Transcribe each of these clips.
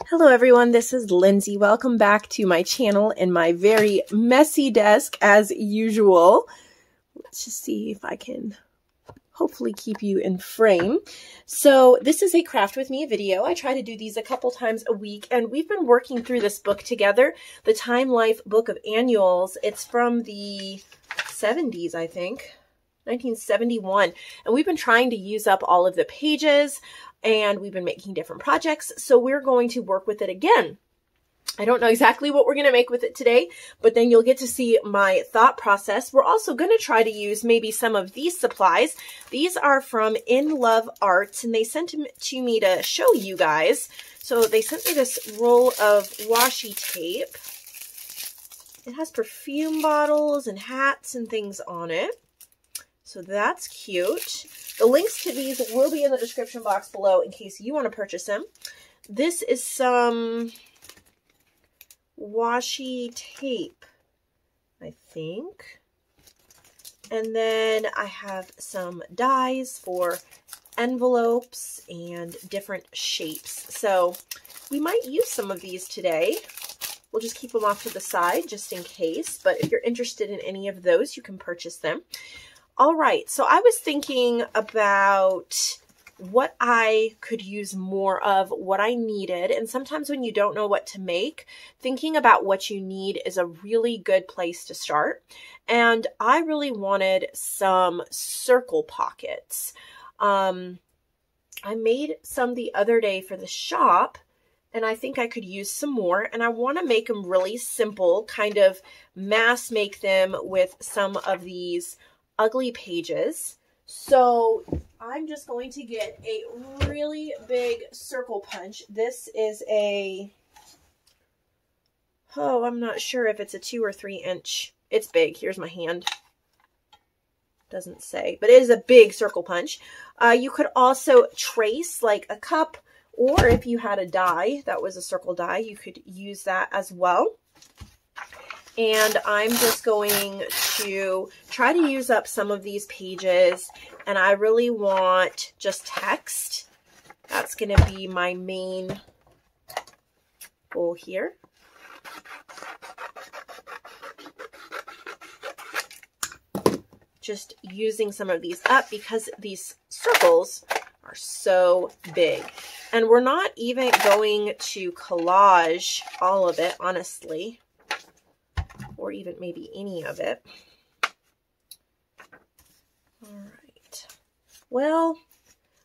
Hello everyone, this is Lindsay. Welcome back to my channel and my very messy desk as usual. Let's just see if I can hopefully keep you in frame. So this is a craft with me video. I try to do these a couple times a week, and we've been working through this book together, the Time Life Book of Annuals. It's from the 70s, I think, 1971. And we've been trying to use up all of the pages, and we've been making different projects. So we're going to work with it again. I don't know exactly what we're going to make with it today, but then you'll get to see my thought process. We're also going to try to use maybe some of these supplies. These are from In Love Arts, and they sent them to me to show you guys. So they sent me this roll of washi tape. It has perfume bottles and hats and things on it. So that's cute. The links to these will be in the description box below in case you want to purchase them. This is some washi tape, I think. And then I have some dies for envelopes and different shapes. So we might use some of these today. We'll just keep them off to the side just in case. But if you're interested in any of those, you can purchase them. All right, so I was thinking about what I could use more of, what I needed. And sometimes when you don't know what to make, thinking about what you need is a really good place to start. And I really wanted some circle pockets. I made some the other day for the shop, and I think I could use some more. And I want to make them really simple, kind of mass make them with some of these ugly pages. So I'm just going to get a really big circle punch. This is a, I'm not sure if it's a 2 or 3 inch. It's big. Here's my hand. Doesn't say, but it is a big circle punch. You could also trace like a cup, or if you had a die that was a circle die, you could use that as well. And I'm just going to try to use up some of these pages, and I really want just text. That's going to be my main goal here. Just using some of these up because these circles are so big. And we're not even going to collage all of it, honestly. Or even maybe any of it. All right. Well,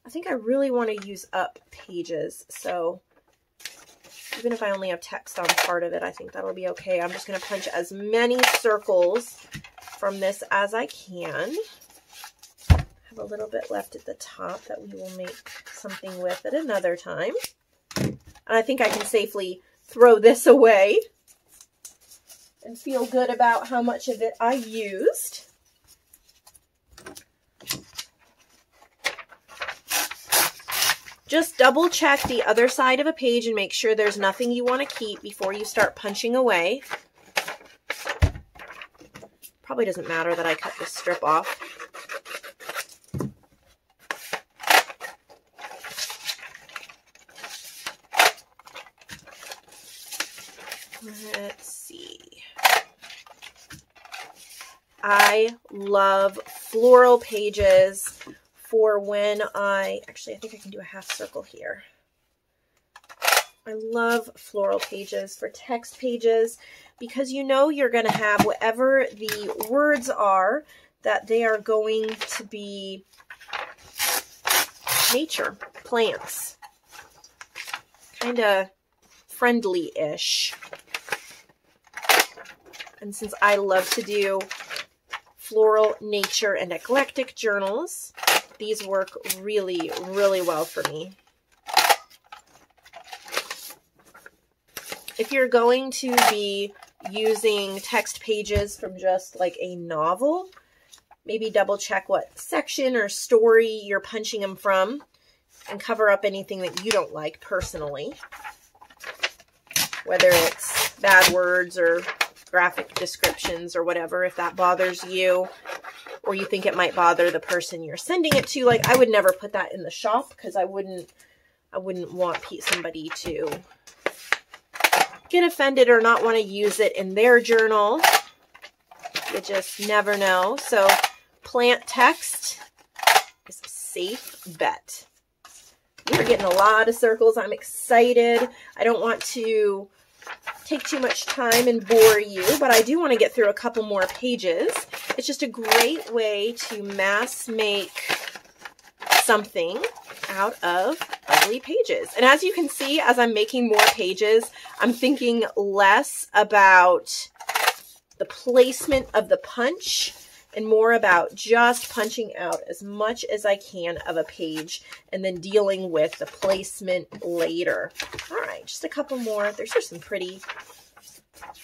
I think I really want to use up pages. So even if I only have text on part of it, I think that'll be okay. I'm just going to punch as many circles from this as I can. I have a little bit left at the top that we will make something with at another time. And I think I can safely throw this away and feel good about how much of it I used. Just double check the other side of a page and make sure there's nothing you want to keep before you start punching away. Probably doesn't matter that I cut this strip off. Let's see. I love floral pages for when actually I think I can do a half circle here. I love floral pages for text pages because you know you're going to have whatever the words are, that they are going to be nature, plants, kind of friendly-ish. And since I love to do floral, nature, and eclectic journals, these work really, really well for me. If you're going to be using text pages from just like a novel, maybe double check what section or story you're punching them from and cover up anything that you don't like personally. Whether it's bad words or graphic descriptions or whatever, if that bothers you or you think it might bother the person you're sending it to. Like, I would never put that in the shop because I wouldn't want somebody to get offended or not want to use it in their journal. You just never know. So plant text is a safe bet. We're getting a lot of circles. I'm excited. I don't want to take too much time and bore you, but I do want to get through a couple more pages. It's just a great way to mass make something out of ugly pages. And as you can see, as I'm making more pages, I'm thinking less about the placement of the punch and more about just punching out as much as I can of a page and then dealing with the placement later. All right, just a couple more. There's just some pretty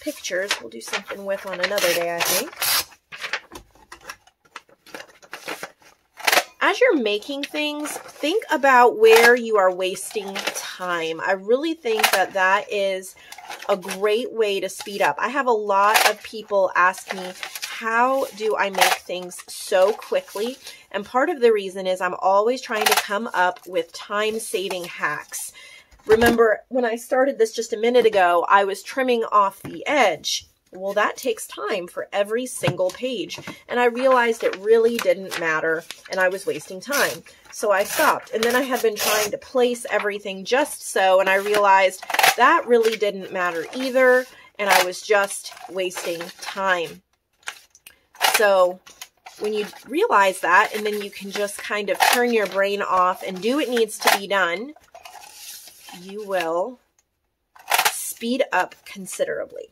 pictures we'll do something with on another day, I think. As you're making things, think about where you are wasting time. I really think that that is a great way to speed up. I have a lot of people ask me, how do I make things so quickly? And part of the reason is I'm always trying to come up with time-saving hacks. Remember, when I started this just a minute ago, I was trimming off the edge. Well, that takes time for every single page. And I realized it really didn't matter and I was wasting time. So I stopped. And then I had been trying to place everything just so, and I realized that really didn't matter either. And I was just wasting time. So when you realize that, and then you can just kind of turn your brain off and do what needs to be done, you will speed up considerably.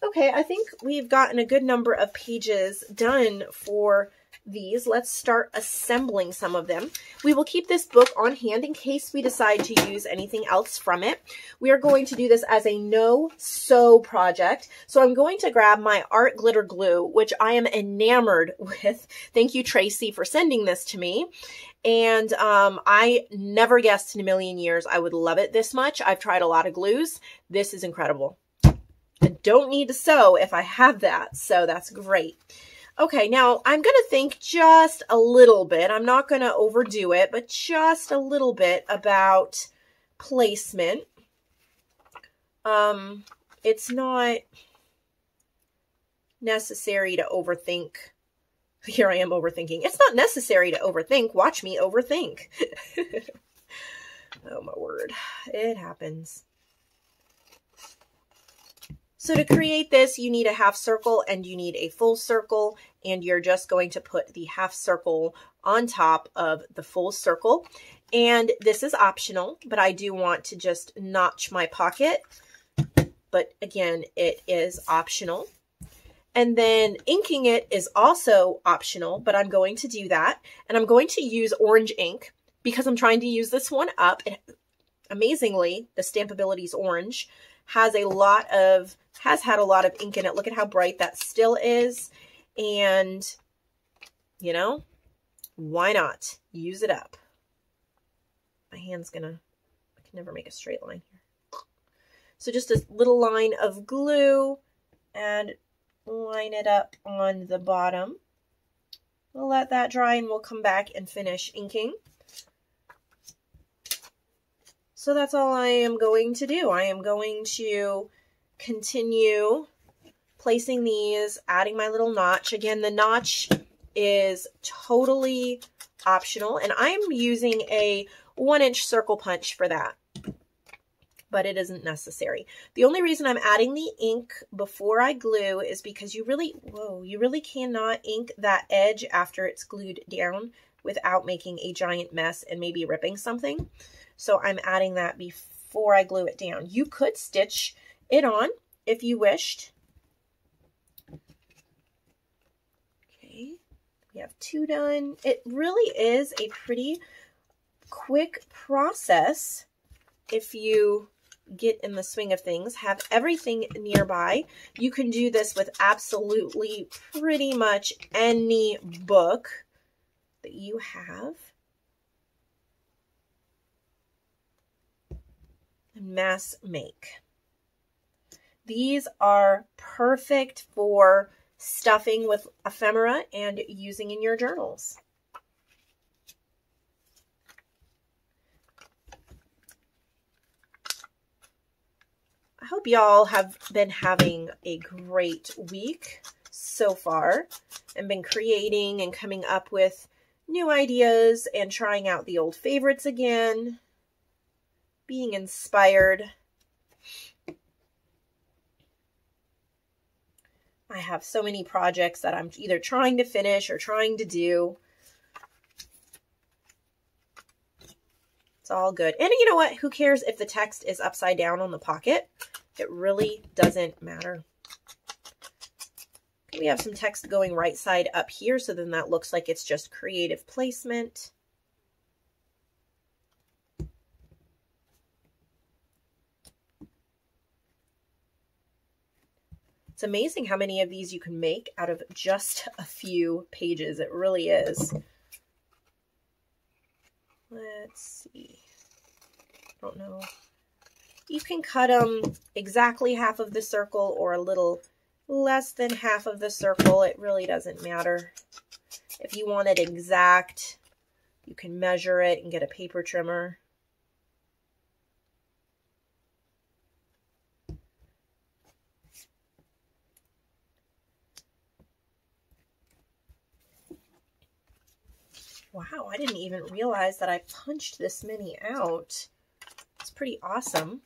Okay, I think we've gotten a good number of pages done for these. Let's start assembling some of them. We will keep this book on hand in case we decide to use anything else from it. We are going to do this as a no-sew project. So I'm going to grab my art glitter glue, which I am enamored with. Thank you, Tracy, for sending this to me. And I never guessed in a million years I would love it this much. I've tried a lot of glues. This is incredible. I don't need to sew if I have that, so that's great. Okay, now I'm going to think just a little bit. I'm not going to overdo it, but just a little bit about placement. It's not necessary to overthink. Here I am overthinking. It's not necessary to overthink. Watch me overthink. Oh my word. It happens. So to create this, you need a half circle and you need a full circle, and you're just going to put the half circle on top of the full circle. And this is optional, but I do want to just notch my pocket. But again, it is optional. And then inking it is also optional, but I'm going to do that. And I'm going to use orange ink because I'm trying to use this one up. Amazingly, the Stampability is orange. Has had a lot of ink in it. Look at how bright that still is. And, you know, why not use it up? My hand's I can never make a straight line here. So just a little line of glue and line it up on the bottom. We'll let that dry and we'll come back and finish inking. So that's all I am going to do. I am going to continue placing these, adding my little notch. Again, the notch is totally optional, and I am using a 1-inch circle punch for that, but it isn't necessary. The only reason I'm adding the ink before I glue is because you really cannot ink that edge after it's glued down without making a giant mess and maybe ripping something. So I'm adding that before I glue it down. You could stitch it on if you wished. Okay, we have 2 done. It really is a pretty quick process if you get in the swing of things. Have everything nearby. You can do this with absolutely pretty much any book that you have. Mass make. These are perfect for stuffing with ephemera and using in your journals. hope y'all have been having a great week so far and been creating and coming up with new ideas and trying out the old favorites again, being inspired. I have so many projects that I'm either trying to finish or trying to do. It's all good. And you know what? Who cares if the text is upside down on the pocket? It really doesn't matter. We have some text going right side up here, so then that looks like it's just creative placement. It's amazing how many of these you can make out of just a few pages. It really is. Let's see. I don't know. You can cut them exactly half of the circle or a little less than half of the circle. It really doesn't matter. If you want it exact, you can measure it and get a paper trimmer. Wow, I didn't even realize that I punched this many out. It's pretty awesome.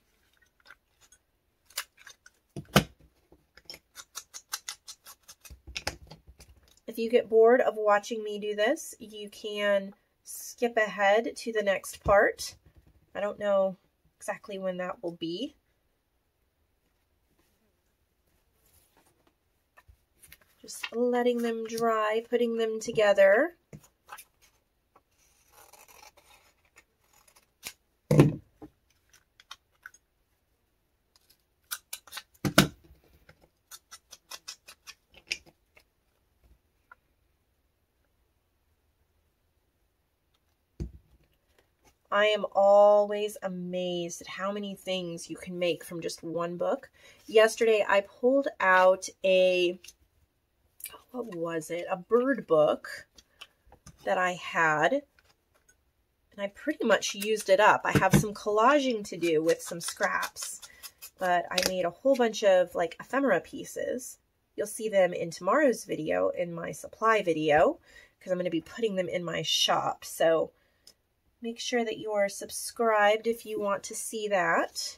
If you get bored of watching me do this, you can skip ahead to the next part. I don't know exactly when that will be. Just letting them dry, putting them together. I am always amazed at how many things you can make from just one book. Yesterday, I pulled out a, what was it? A bird book that I had, and I pretty much used it up. I have some collaging to do with some scraps, but I made a whole bunch of like ephemera pieces. You'll see them in tomorrow's video, in my supply video, because I'm going to be putting them in my shop. So make sure that you are subscribed if you want to see that.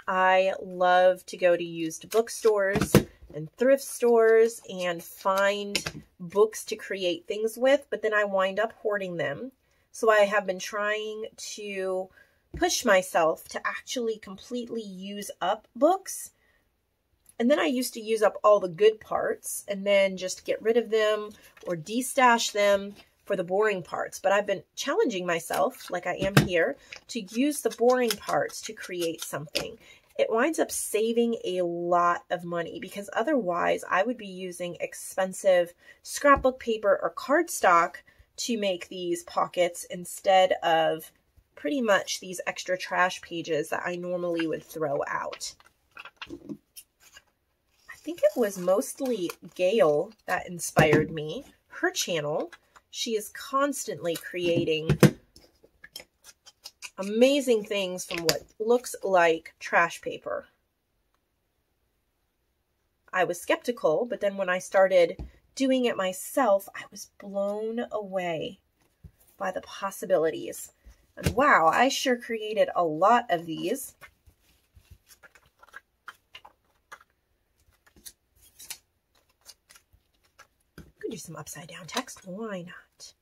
I love to go to used bookstores and thrift stores and find books to create things with, but then I wind up hoarding them. So I have been trying to push myself to actually completely use up books. And then I used to use up all the good parts and then just get rid of them or destash them for the boring parts. But I've been challenging myself, like I am here, to use the boring parts to create something. It winds up saving a lot of money because otherwise I would be using expensive scrapbook paper or cardstock to make these pockets instead of pretty much these extra trash pages that I normally would throw out. I think it was mostly Gail that inspired me. Her channel, she is constantly creating amazing things from what looks like trash paper. I was skeptical, but then when I started doing it myself, I was blown away by the possibilities. And wow, I sure created a lot of these. Do some upside down text. Why not?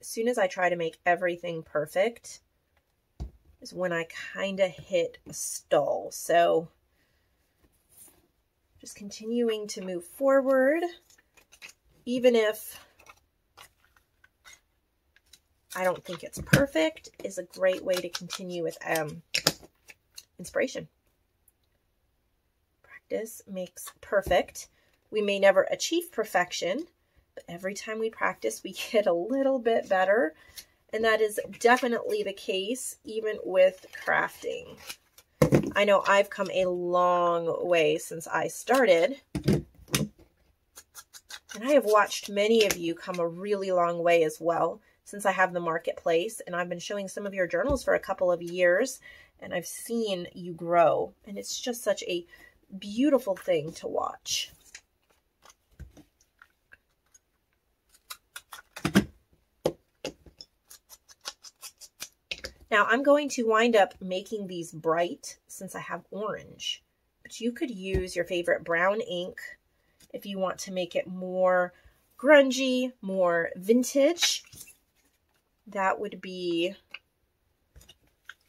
As soon as I try to make everything perfect is when I kind of hit a stall. So just continuing to move forward, even if I don't think it's perfect, is a great way to continue with inspiration. Practice makes perfect. We may never achieve perfection, but every time we practice, we get a little bit better. And that is definitely the case even with crafting. I know I've come a long way since I started. And I have watched many of you come a really long way as well since I have the marketplace, and I've been showing some of your journals for a couple of years, and I've seen you grow, and it's just such a beautiful thing to watch. Now I'm going to wind up making these bright since I have orange, but you could use your favorite brown ink if you want to make it more grungy, more vintage. That would be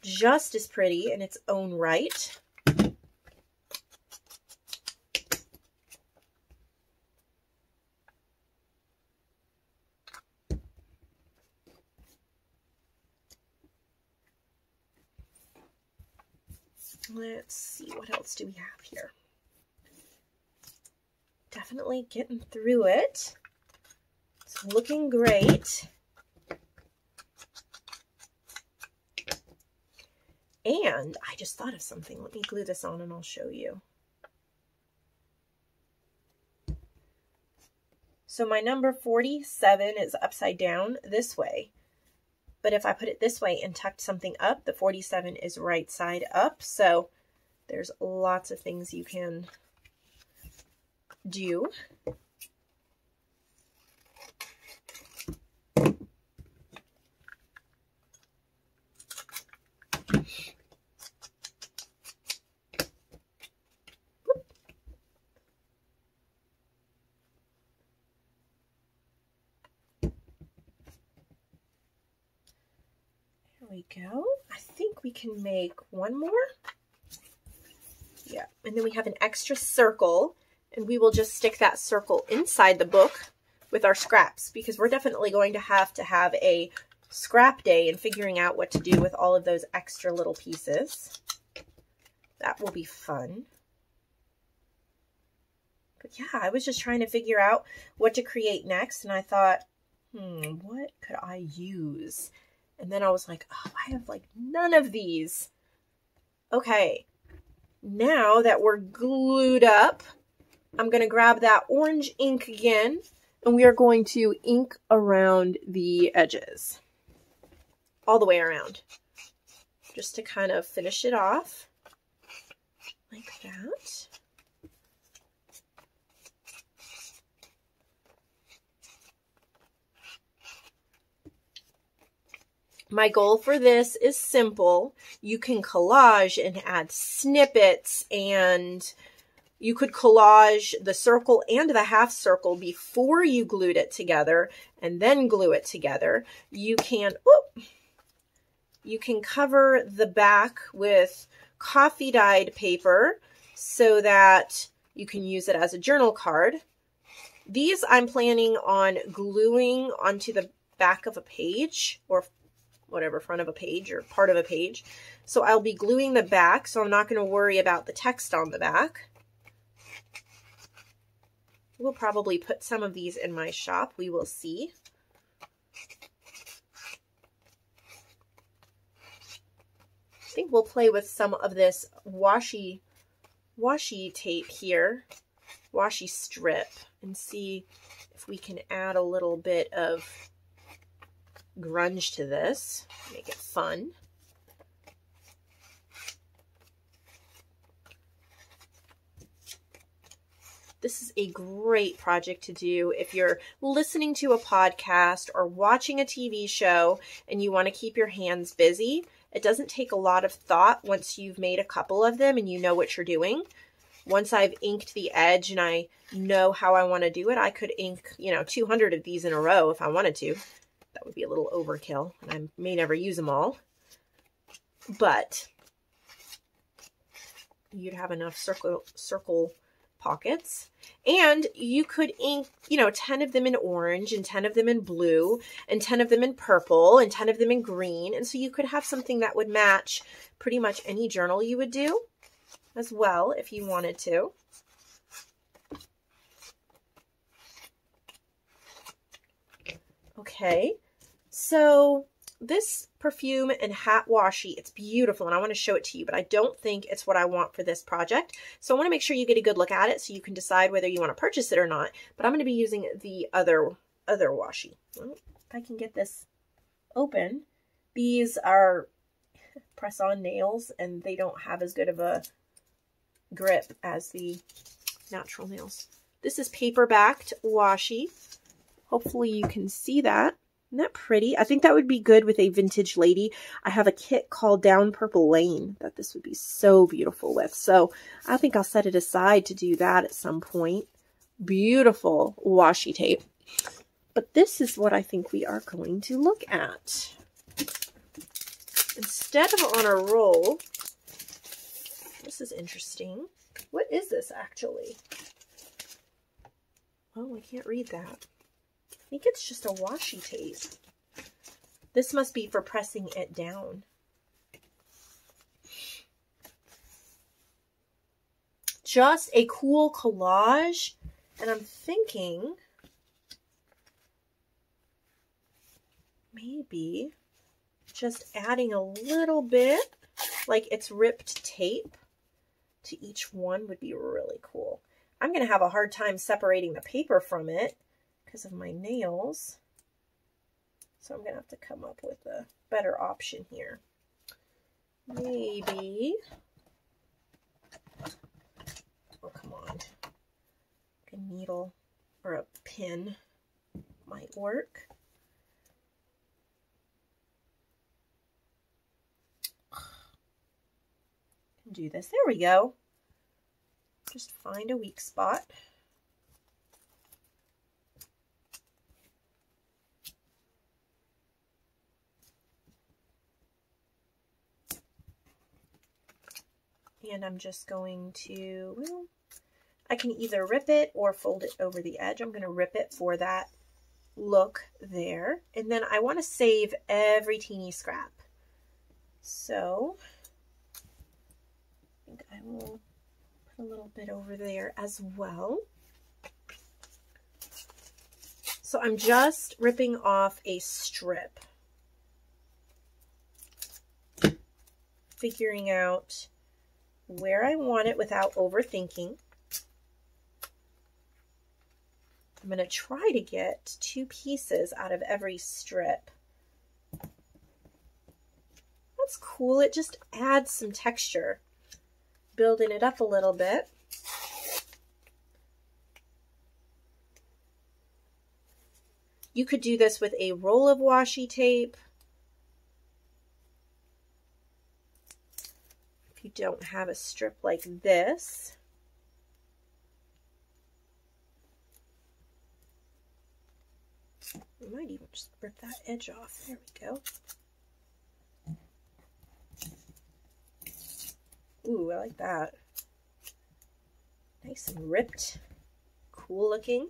just as pretty in its own right. Let's see, what else do we have here? Definitely getting through it. It's looking great. And I just thought of something. Let me glue this on and I'll show you. So my number 47 is upside down this way. But if I put it this way and tucked something up, the 47 is right side up. So there's lots of things you can do. There we go. I think we can make one more. Yeah, and then we have an extra circle, and we will just stick that circle inside the book with our scraps, because we're definitely going to have a scrap day and figuring out what to do with all of those extra little pieces. That will be fun. But yeah, I was just trying to figure out what to create next, and I thought, what could I use? And then I was like, oh, I have like none of these. Okay, now that we're glued up, I'm going to grab that orange ink again, and we are going to ink around the edges. All the way around. Just to kind of finish it off. Like that. My goal for this is simple. You can collage and add snippets, and you could collage the circle and the half circle before you glued it together and then glue it together. You can cover the back with coffee dyed paper so that you can use it as a journal card. These I'm planning on gluing onto the back of a page, or whatever, front of a page or part of a page. So I'll be gluing the back, so I'm not going to worry about the text on the back. We'll probably put some of these in my shop. We will see. I think we'll play with some of this washi tape here, washi strip, and see if we can add a little bit of grunge to this, make it fun. This is a great project to do if you're listening to a podcast or watching a TV show and you want to keep your hands busy. It doesn't take a lot of thought once you've made a couple of them and you know what you're doing. Once I've inked the edge and I know how I want to do it, I could ink, 200 of these in a row if I wanted to. That would be a little overkill, and I may never use them all. But you'd have enough circle pockets. And you could ink, 10 of them in orange, and 10 of them in blue, and 10 of them in purple, and 10 of them in green. And so you could have something that would match pretty much any journal you would do as well if you wanted to. Okay, so this perfume and hat washi, it's beautiful and I want to show it to you, but I don't think it's what I want for this project. So I want to make sure you get a good look at it so you can decide whether you want to purchase it or not. But I'm going to be using the other washi. Well, if I can get this open. These are press-on nails and they don't have as good of a grip as the natural nails. This is paper-backed washi. Hopefully you can see that. Isn't that pretty? I think that would be good with a vintage lady. I have a kit called Down Purple Lane that this would be so beautiful with. So I think I'll set it aside to do that at some point. Beautiful washi tape. But this is what I think we are going to look at. Instead of on a roll, this is interesting. What is this actually? Oh, I can't read that. I think it's just a washi tape. This must be for pressing it down. Just a cool collage. And I'm thinking maybe just adding a little bit, like it's ripped tape, to each one would be really cool. I'm going to have a hard time separating the paper from it because of my nails. So I'm going to have to come up with a better option here. Maybe, oh, come on, a needle or a pin might work. Do this. There we go. Just find a weak spot. And I'm just going to, well, I can either rip it or fold it over the edge. I'm going to rip it for that look there. And then I want to save every teeny scrap. So I will put a little bit over there as well. So I'm just ripping off a strip, figuring out where I want it without overthinking. I'm going to try to get 2 pieces out of every strip. That's cool. It just adds some texture. Building it up a little bit. You could do this with a roll of washi tape. If you don't have a strip like this. You might even just rip that edge off. There we go. Ooh, I like that. Nice and ripped. Cool looking.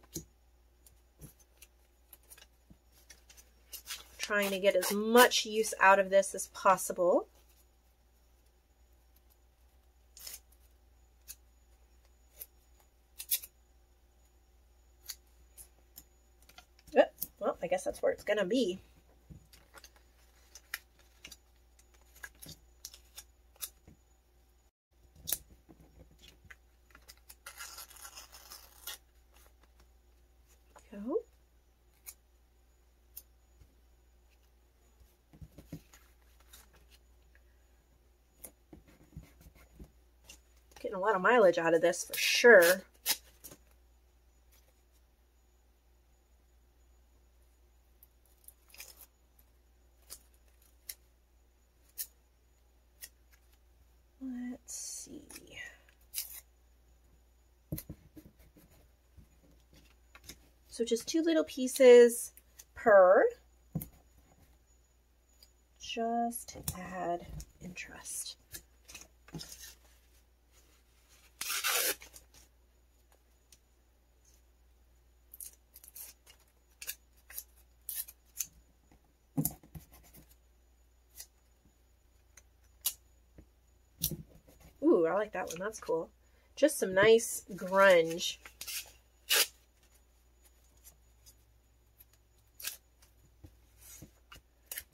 Trying to get as much use out of this as possible. Well, I guess that's where it's gonna be. Go. Getting a lot of mileage out of this for sure. Let's see. So just 2 little pieces per, just to add interest. Ooh, I like that one. That's cool. Just some nice grunge.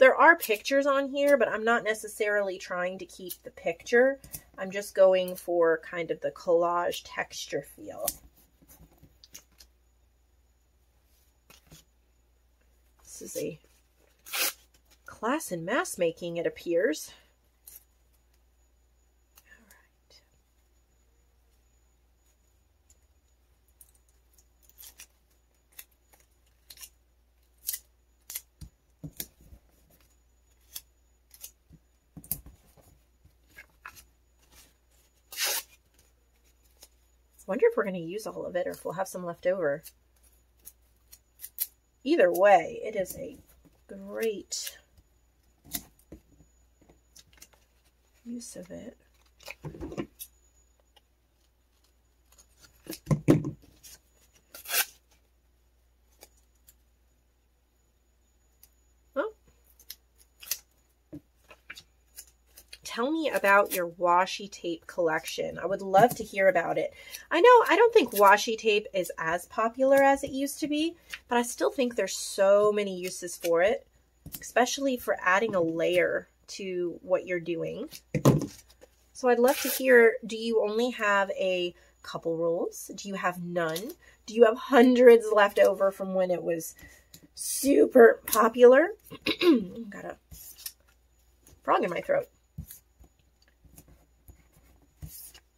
There are pictures on here, but I'm not necessarily trying to keep the picture. I'm just going for kind of the collage texture feel. This is a class in mask making, it appears. I wonder if we're going to use all of it or if we'll have some left over. Either way, it is a great use of it. Tell me about your washi tape collection. I would love to hear about it. I know I don't think washi tape is as popular as it used to be, but I still think there's so many uses for it, especially for adding a layer to what you're doing. So I'd love to hear, do you only have a couple rolls? Do you have none? Do you have hundreds left over from when it was super popular? Got a frog in my throat.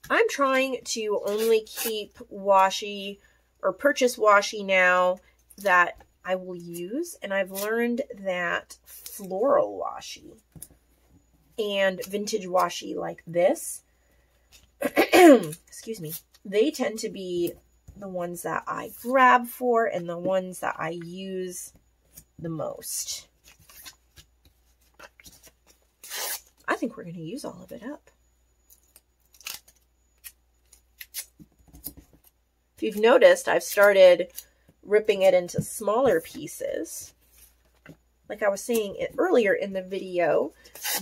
I'm trying to only keep washi or purchase washi now that I will use. And I've learned that floral washi and vintage washi like this, excuse me, they tend to be the ones that I grab for and the ones that I use the most. I think we're going to use all of it up. If you've noticed, I've started ripping it into smaller pieces. Like I was saying earlier in the video,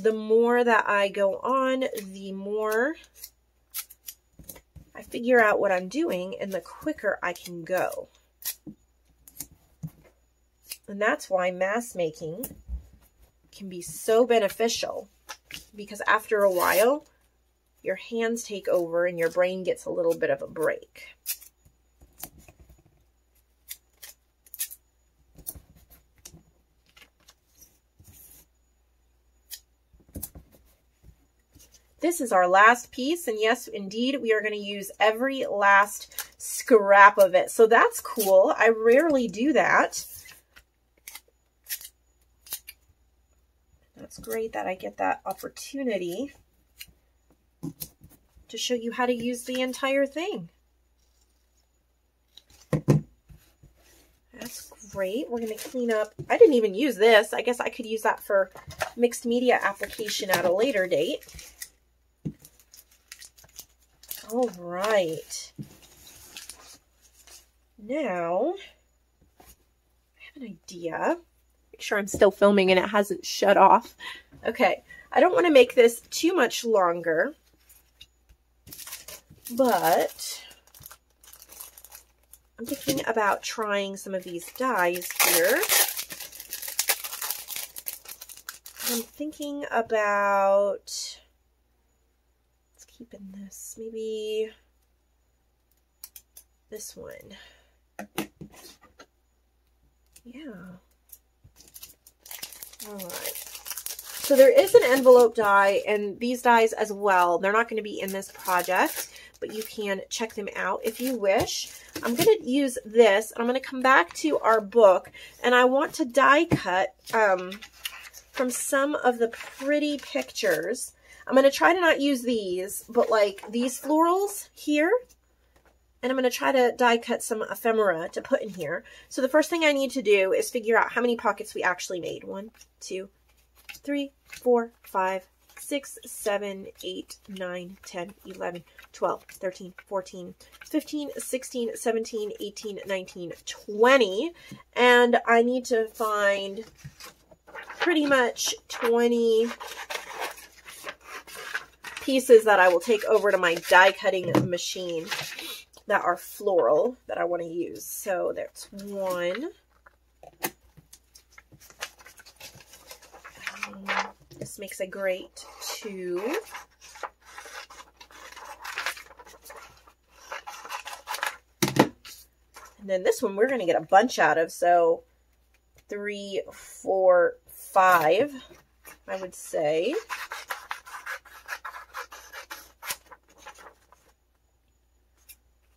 the more that I go on, the more I figure out what I'm doing and the quicker I can go. And that's why mask making can be so beneficial, because after a while, your hands take over and your brain gets a little bit of a break. This is our last piece, and yes, indeed, we are going to use every last scrap of it. So that's cool. I rarely do that. That's great that I get that opportunity to show you how to use the entire thing. That's great. We're going to clean up. I didn't even use this. I guess I could use that for mixed media application at a later date. All right. Now, I have an idea. Make sure I'm still filming and it hasn't shut off. Okay. I don't want to make this too much longer, but I'm thinking about trying some of these dies here. I'm thinking about keeping this, maybe this one. Yeah. All right. So there is an envelope die and these dies as well. They're not going to be in this project, but you can check them out if you wish. I'm going to use this. I'm going to come back to our book, and I want to die cut from some of the pretty pictures. I'm going to try to not use these, but like these florals here. And I'm going to try to die cut some ephemera to put in here. So the first thing I need to do is figure out how many pockets we actually made. 1, 2, 3, 4, 5, 6, 7, 8, 9, 10, 11, 12, 13, 14, 15, 16, 17, 18, 19, 20. And I need to find pretty much 20 pieces that I will take over to my die cutting machine that are floral that I want to use. So that's 1. This makes a great 2. And then this one we're going to get a bunch out of, so 3, 4, 5, I would say.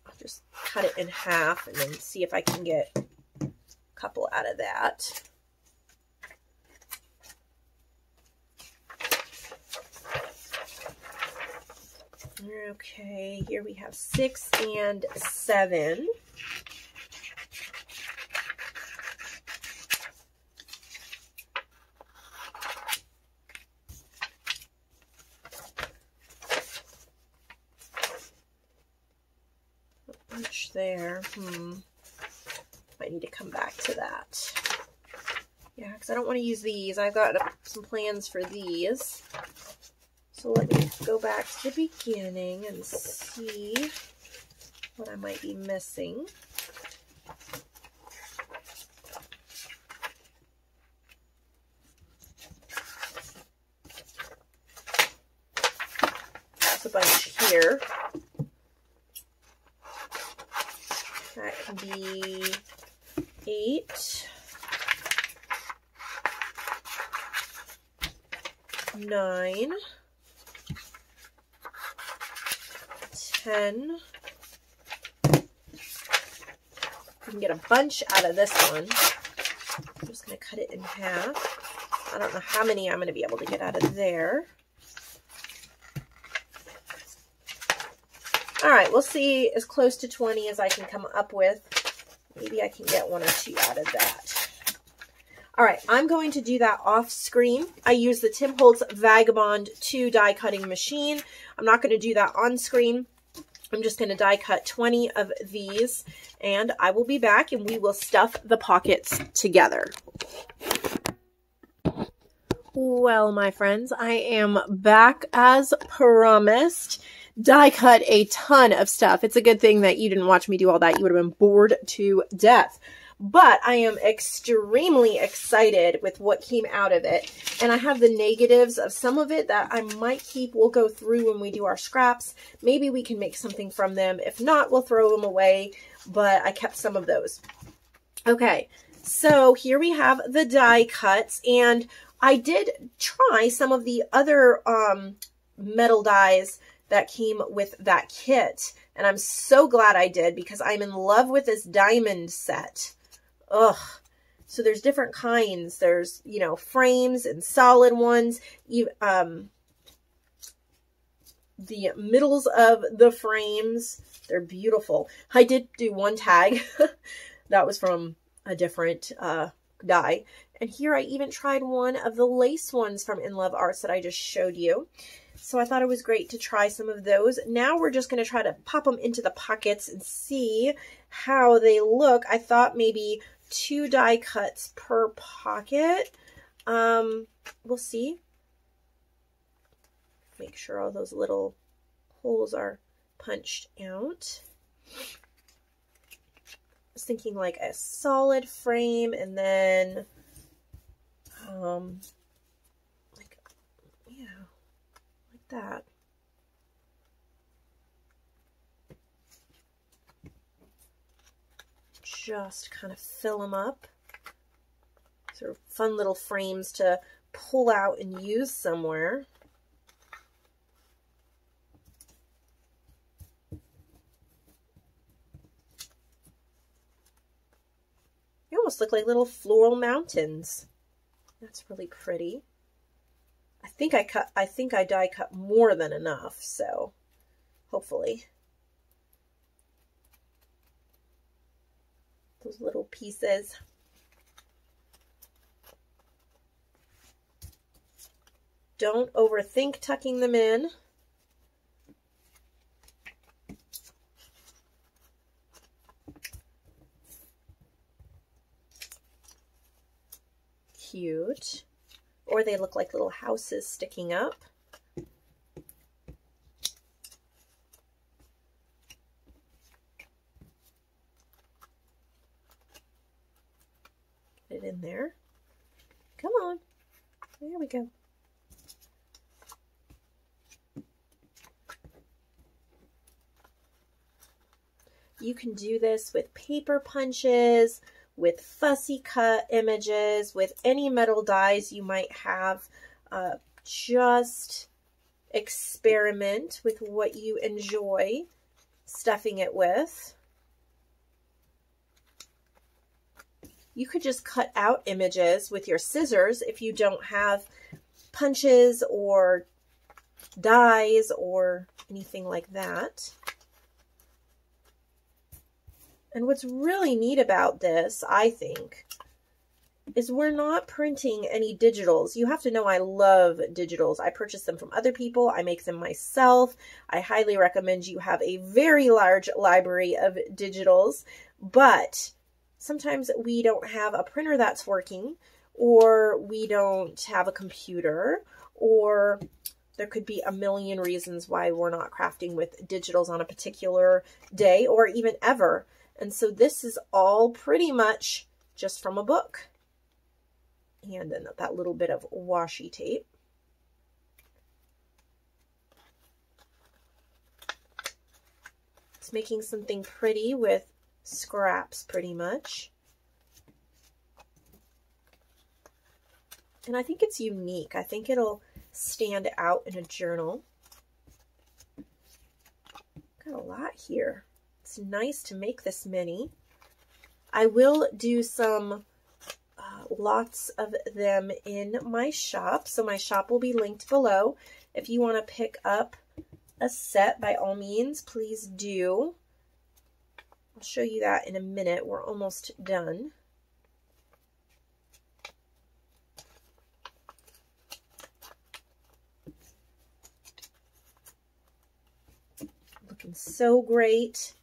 I'll just cut it in half and then see if I can get a couple out of that. Okay, here we have 6 and 7. A bunch there. Might need to come back to that. Yeah, because I don't want to use these. I've got some plans for these. So let me go back to the beginning and see what I might be missing. There's a bunch here. That can be 8, 9, 10. You can get a bunch out of this one. I'm just going to cut it in half. I don't know how many I'm going to be able to get out of there. All right, we'll see as close to 20 as I can come up with. Maybe I can get 1 or 2 out of that. All right, I'm going to do that off screen. I use the Tim Holtz Vagabond 2 die cutting machine. I'm not going to do that on screen. I'm just going to die cut 20 of these, and I will be back and we will stuff the pockets together. Well, my friends, I am back as promised. Die cut a ton of stuff. It's a good thing that you didn't watch me do all that. You would have been bored to death. But I am extremely excited with what came out of it. And I have the negatives of some of it that I might keep. We'll go through when we do our scraps. Maybe we can make something from them. If not, we'll throw them away. But I kept some of those. Okay, so here we have the die cuts. And I did try some of the other metal dies that came with that kit. And I'm so glad I did because I'm in love with this diamond set. Ugh. So there's different kinds. There's, you know, frames and solid ones. The middles of the frames, they're beautiful. I did do one tag. That was from a different die. And here I even tried one of the lace ones from In Love Arts that I just showed you. So I thought it was great to try some of those. Now we're just going to try to pop them into the pockets and see how they look. I thought maybe 2 die cuts per pocket. We'll see. Make sure all those little holes are punched out. I was thinking like a solid frame and then that. Just kind of fill them up. Sort of fun little frames to pull out and use somewhere. They almost look like little floral mountains. That's really pretty. I think I die cut more than enough, so hopefully. Those little pieces. Don't overthink tucking them in. Cute. Or they look like little houses sticking up. Get it in there. Come on. There we go. You can do this with paper punches, with fussy cut images, with any metal dies you might have. Just experiment with what you enjoy stuffing it with. You could just cut out images with your scissors if you don't have punches or dies or anything like that. And what's really neat about this, I think, is we're not printing any digitals. You have to know I love digitals. I purchase them from other people. I make them myself. I highly recommend you have a very large library of digitals, but sometimes we don't have a printer that's working, or we don't have a computer, or there could be a million reasons why we're not crafting with digitals on a particular day or even ever. And so this is all pretty much just from a book. And then that little bit of washi tape. It's making something pretty with scraps pretty much. And I think it's unique. I think it'll stand out in a journal. Got a lot here. It's nice to make this mini. I will do some lots of them in my shop. So my shop will be linked below. If you want to pick up a set, by all means, please do. I'll show you that in a minute. We're almost done. Looking so great.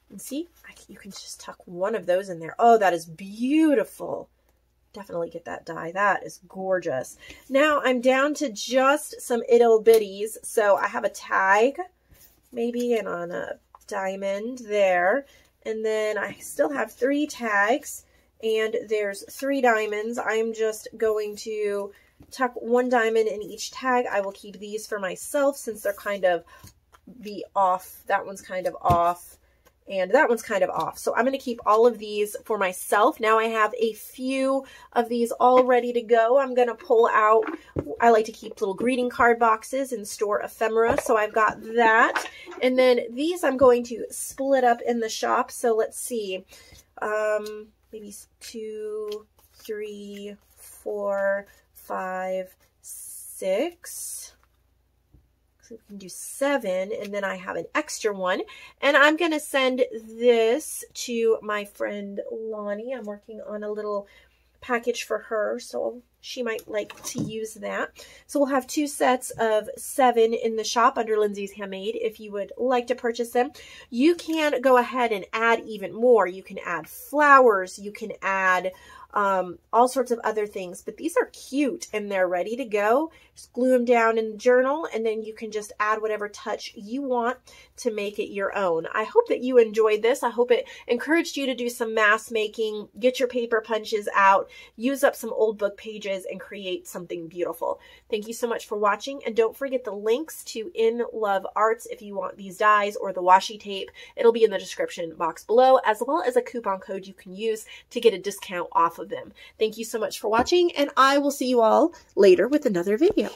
And see, you can just tuck one of those in there. Oh, that is beautiful. Definitely get that die. That is gorgeous. Now I'm down to just some ittle bitties. So I have a tag, maybe, and on a diamond there. And then I still have 3 tags, and there's 3 diamonds. I'm just going to tuck 1 diamond in each tag. I will keep these for myself since they're kind of off. That one's kind of off. And that one's kind of off. So I'm going to keep all of these for myself. Now I have a few of these all ready to go. I'm going to pull out, I like to keep little greeting card boxes and store ephemera. So I've got that. And then these I'm going to split up in the shop. So let's see, maybe 2, 3, 4, 5, 6. So we can do 7, and then I have an extra one. And I'm going to send this to my friend Lonnie. I'm working on a little package for her, so she might like to use that. So we'll have 2 sets of 7 in the shop under Lindsay's Handmade if you would like to purchase them. You can go ahead and add even more. You can add flowers. You can add all sorts of other things, but these are cute and they're ready to go. Just glue them down in the journal, and then you can just add whatever touch you want to make it your own. I hope that you enjoyed this. I hope it encouraged you to do some mask making, get your paper punches out, use up some old book pages, and create something beautiful. Thank you so much for watching, and don't forget the links to In Love Arts if you want these dies or the washi tape. It'll be in the description box below, as well as a coupon code you can use to get a discount off of them. Thank you so much for watching, and I will see you all later with another video.